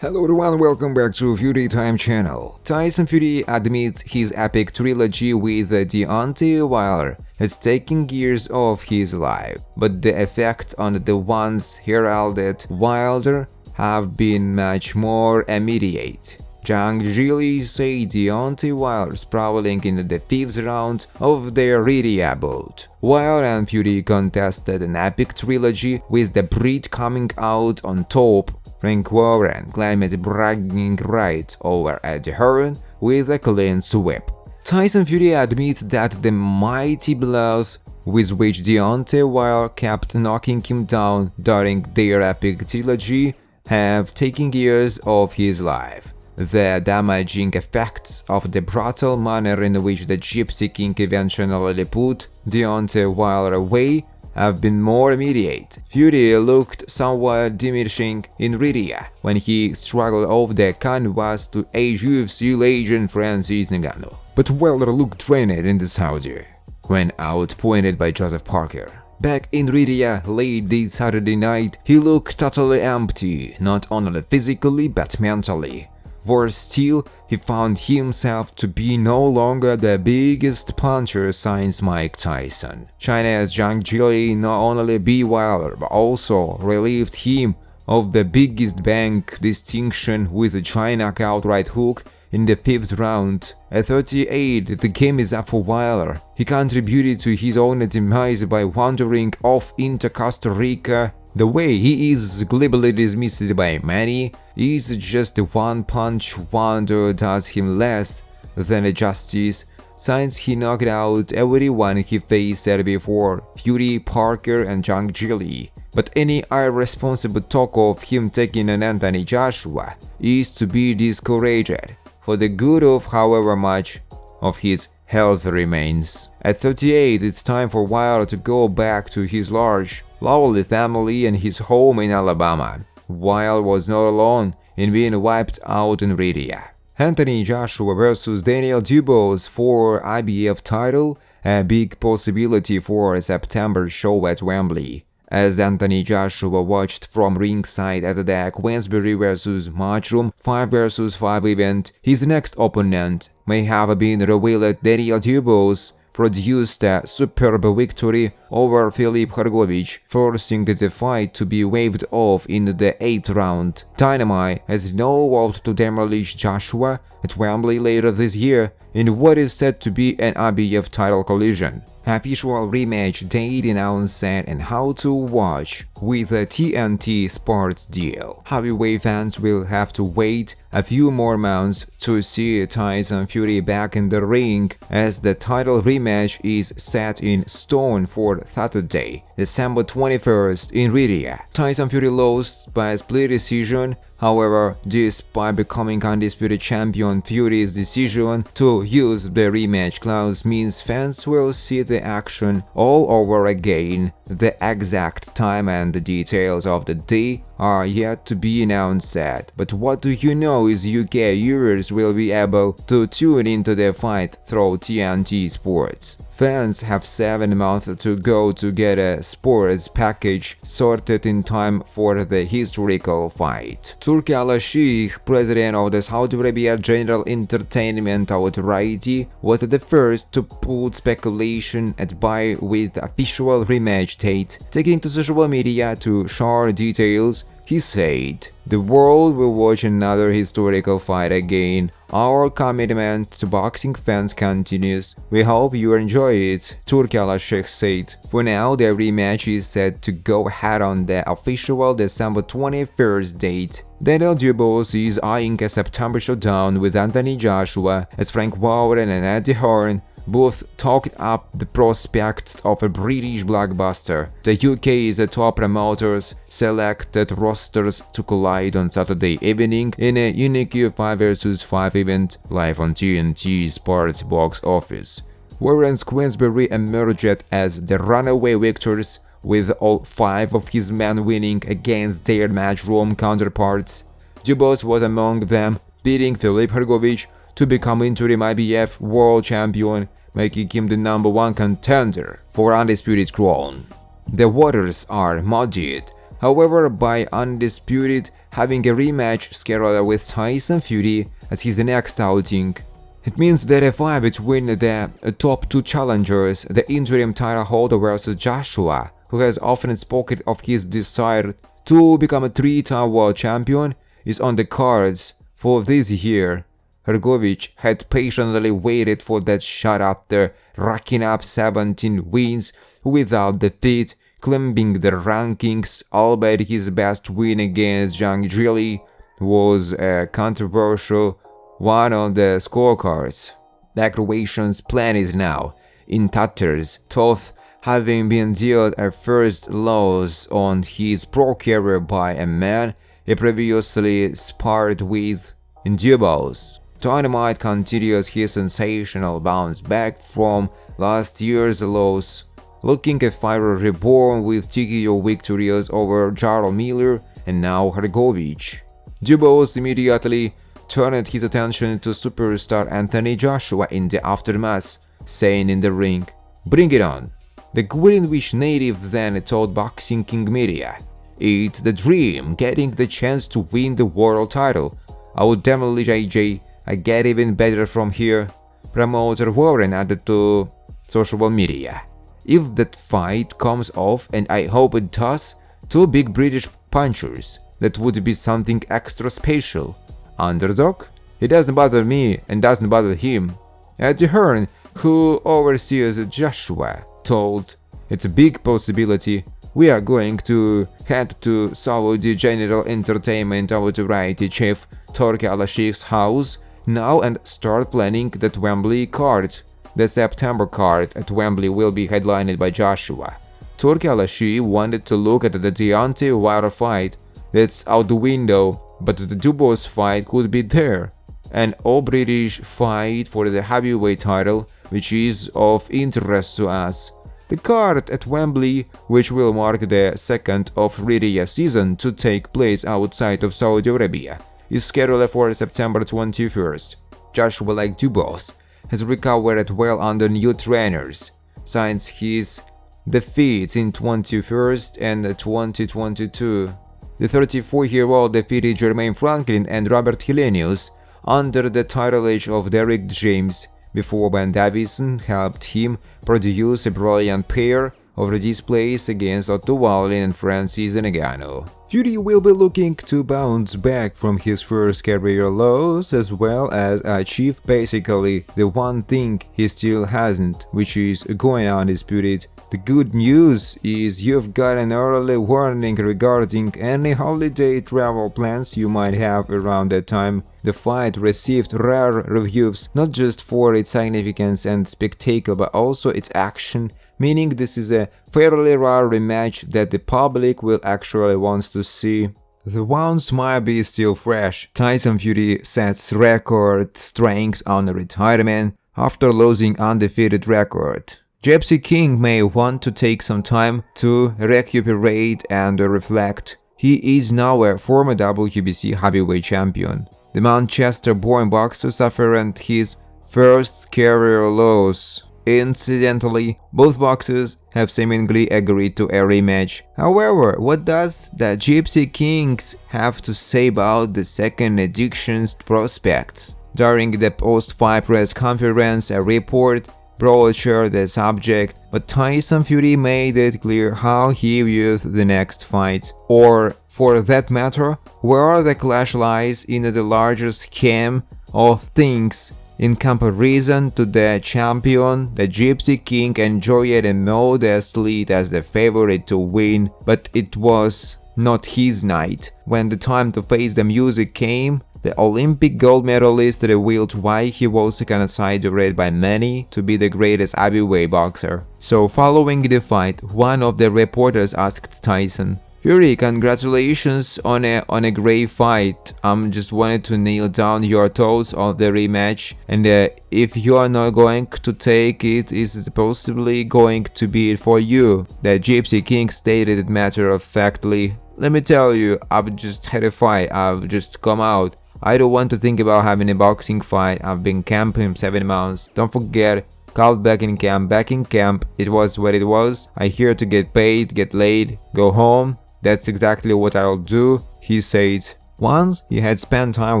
Hello everyone, welcome back to Fury Time channel. Tyson Fury admits his epic trilogy with Deontay Wilder has taken years of his life, but the effect on the once heralded Wilder have been much more immediate. Zhang Jili say Deontay Wilder sprawling in the 5th round of their Rydia bout. Wilder and Fury contested an epic trilogy with the Brit coming out on top. Frank Warren claimed bragging right over Eddie Hearn with a clean sweep. Tyson Fury admits that the mighty blows with which Deontay Wilder kept knocking him down during their epic trilogy have taken years of his life. The damaging effects of the brutal manner in which the Gypsy King eventually put Deontay Wilder away have been more immediate. Fury looked somewhat diminishing in Rydia when he struggled off the canvas to age UFC legend Francis Ngannou. But Wilder looked trained in the Saudi when outpointed by Joseph Parker. Back in Rydia late this Saturday night, he looked totally empty, not only physically but mentally. Worse still, he found himself to be no longer the biggest puncher since Mike Tyson. China's Zhang Jili not only beat Wilder but also relieved him of the biggest bank distinction with a China knockout right hook in the 5th round. At 38, the game is up for Wilder. He contributed to his own demise by wandering off into Costa Rica. The way he is glibly dismissed by many is just a one-punch wonder does him less than a justice, since he knocked out everyone he faced before Fury, Parker and Zhang Jili. But any irresponsible talk of him taking an Anthony Joshua is to be discouraged, for the good of however much of his health remains. At 38, it's time for Wilder to go back to his large, lovely family and his home in Alabama. Wilder was not alone in being wiped out in Rydia. Anthony Joshua vs Daniel Dubois for IBF title, a big possibility for a September show at Wembley. As Anthony Joshua watched from ringside at the Queensberry vs Matchroom 5 vs 5 event, his next opponent may have been revealed. Daniel Dubois produced a superb victory over Filip Hrgovic, forcing the fight to be waved off in the 8th round. Dynamite has no vote to demolish Joshua at Wembley later this year in what is said to be an IBF title collision. Official rematch date announced and how to watch with a TNT Sports deal. Heavyweight fans will have to wait a few more months to see Tyson Fury back in the ring, as the title rematch is set in stone for Saturday, December 21st in Rydia. Tyson Fury lost by a split decision. However, despite becoming undisputed champion, Fury's decision to use the rematch clause means fans will see the action all over again. The exact time and the details of the day are yet to be announced, but what do you know is UK viewers will be able to tune into the fight through TNT Sports. Fans have 7 months to go to get a sports package sorted in time for the historical fight. Turki Al-Sheikh, president of the Saudi Arabia General Entertainment Authority, was the first to put speculation at bay with the official rematch date. Taking to social media to share details, he said, "The world will watch another historical fight again. Our commitment to boxing fans continues. We hope you enjoy it," Turki Al-Sheikh said. For now, the rematch is set to go ahead on the official December 21st date. Daniel Dubois is eyeing a September showdown with Anthony Joshua, as Frank Warren and Eddie Hearn both talked up the prospects of a British blockbuster. The UK's top promoters selected rosters to collide on Saturday evening in a unique 5 vs 5 event live on TNT Sports box office. Warren's Queensberry emerged as the runaway victors, with all 5 of his men winning against their matchroom counterparts. Dubois was among them, beating Filip Hrgovic to become interim IBF world champion, making him the #1 contender for undisputed crown. The waters are muddied However, by Undisputed having a rematch scheduled with Tyson Fury as his next outing. It means that a fight between the top two challengers, the interim title holder versus Joshua, who has often spoken of his desire to become a 3-time world champion, is on the cards for this year. Hrgovic had patiently waited for that shot after racking up 17 wins without defeat, climbing the rankings, albeit his best win against Zhang Jili was a controversial one on the scorecards. The Croatian's plan is now in tatters, Toth having been dealt a first loss on his pro career by a man he previously sparred with in Dubois. Dynamite continues his sensational bounce back from last year's loss, looking a fighter reborn with TKO victories over Jarl Miller and now Hrgovic. Dubois immediately turned his attention to superstar Anthony Joshua in the aftermath, saying in the ring, "Bring it on." The Greenwich native then told Boxing King Media, "It's the dream, getting the chance to win the world title. I would definitely JJ, I get even better from here," promoter Warren added to social media. If that fight comes off, and I hope it does, two big British punchers, that would be something extra special. Underdog? It doesn't bother me and doesn't bother him. Eddie Hearn, who oversees Joshua, told, "It's a big possibility. We are going to head to Saudi General Entertainment Authority chief Turki Alashik's house now and start planning that Wembley card. The September card at Wembley will be headlined by Joshua. Turki Alashik wanted to look at the Deontay Wilder fight. That's out the window, but the Dubois fight could be there. An all-British fight for the heavyweight title, which is of interest to us. The card at Wembley, which will mark the second of Riyadh season to take place outside of Saudi Arabia, is scheduled for September 21st. Joshua, like Dubois, has recovered well under new trainers since his defeats in 21st and 2022. The 34-year-old defeated Jermaine Franklin and Robert Helenius under the tutelage of Derek James, before Ben Davison helped him produce a brilliant pair of displays against Otto Wallin and Francis Ngannou. Fury will be looking to bounce back from his first career loss, as well as achieve basically the one thing he still hasn't, which is going undisputed. The good news is you've got an early warning regarding any holiday travel plans you might have around that time. The fight received rare reviews, not just for its significance and spectacle, but also its action, meaning this is a fairly rare rematch that the public will actually want to see. The wounds might be still fresh. Tyson Fury sets record strength on retirement after losing undefeated record. Gypsy King may want to take some time to recuperate and reflect. He is now a former WBC heavyweight champion. The Manchester-born boxer suffered his first career loss. Incidentally, both boxers have seemingly agreed to a rematch. However, what does the Gypsy Kings have to say about the second edition's prospects? During the post-fight press conference, a report broached the subject, but Tyson Fury made it clear how he views the next fight. Or, for that matter, where the clash lies in the larger scheme of things. In comparison to the champion, the Gypsy King enjoyed a modest lead as the favorite to win, but it was not his night. When the time to face the music came, the Olympic gold medalist revealed why he was considered by many to be the greatest heavyweight boxer. So following the fight, one of the reporters asked Tyson, "Fury, congratulations on a great fight. Just wanted to nail down your thoughts on the rematch, and if you are not going to take it, is it possibly going to be it for you?" The Gypsy King stated matter-of-factly, "Let me tell you, I've just had a fight. I've just come out. I don't want to think about having a boxing fight. I've been camping 7 months. Don't forget, called back in camp. Back in camp, it was what it was. I here to get paid, get laid, go home. That's exactly what I'll do, he said. Once he had spent time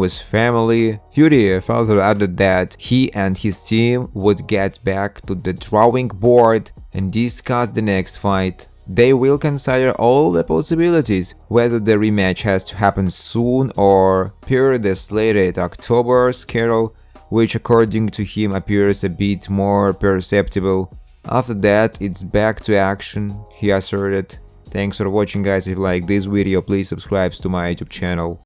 with family, Fury further added that he and his team would get back to the drawing board and discuss the next fight. They will consider all the possibilities, whether the rematch has to happen soon or per the slated October schedule, which according to him appears a bit more perceptible. After that, it's back to action, he asserted. Thanks for watching, guys. If you like this video, please subscribe to my YouTube channel.